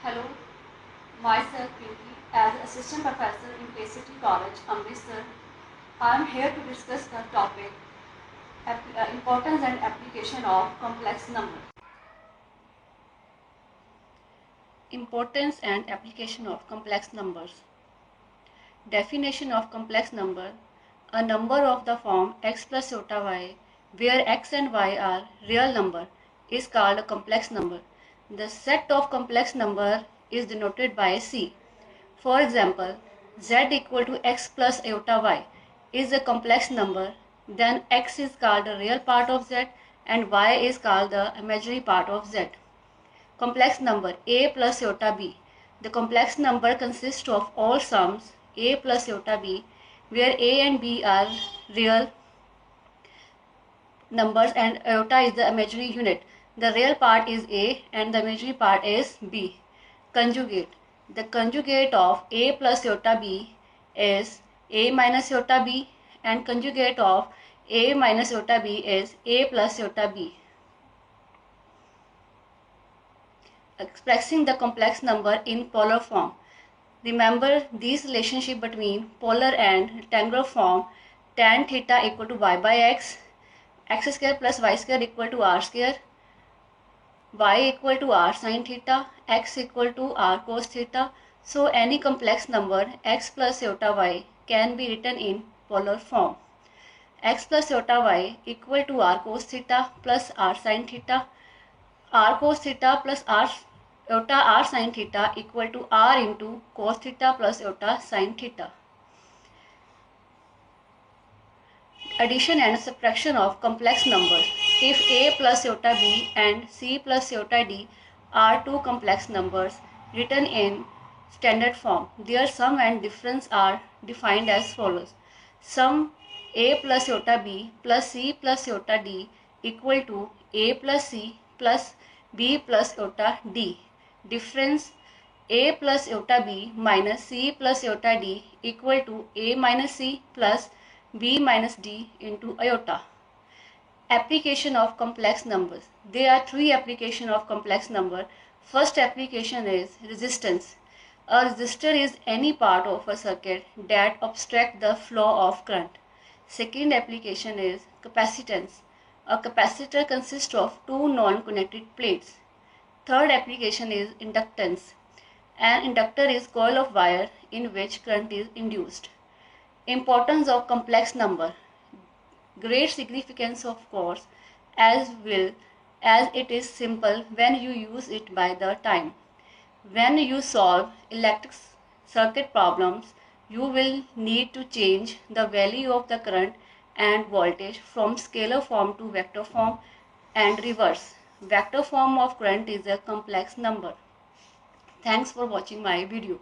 Hello, myself Pinky as Assistant Professor in KCT College, Amritsar. I am here to discuss the topic Importance and Application of Complex Numbers. Importance and Application of Complex Numbers. Definition of complex number: a number of the form x plus iota y, where x and y are real number, is called a complex number. The set of complex number is denoted by C. For example, z equal to x plus iota y is a complex number, then x is called the real part of z and y is called the imaginary part of z. Complex number a plus iota b. The complex number consists of all sums a plus iota b, where a and b are real numbers and iota is the imaginary unit. The real part is a and the imaginary part is b. Conjugate. The conjugate of a plus iota b is a minus iota b, and conjugate of a minus iota b is a plus iota b. Expressing the complex number in polar form. Remember these relationship between polar and rectangular form: tan theta equal to y by x, x square plus y square equal to r square, y equal to r sin theta, x equal to r cos theta. So any complex number x plus iota y can be written in polar form. X plus iota y equal to r cos theta plus r sin theta, r cos theta plus r iota r sin theta equal to r into cos theta plus iota sin theta. Addition and subtraction of complex numbers. If a plus iota b and c plus iota d are two complex numbers written in standard form, their sum and difference are defined as follows. Sum a plus iota b plus c plus iota d equal to a plus c plus b plus iota d. Difference a plus iota b minus c plus iota d equal to a minus c plus b minus d into iota. Application of complex numbers. There are three applications of complex number. First application is resistance. A resistor is any part of a circuit that obstructs the flow of current. Second application is capacitance. A capacitor consists of two non-connected plates. Third application is inductance. An inductor is a coil of wire in which current is induced. Importance of complex number. Great significance of course, as it is simple when you use it by the time. When you solve electric circuit problems, you will need to change the value of the current and voltage from scalar form to vector form and reverse. Vector form of current is a complex number. Thanks for watching my video.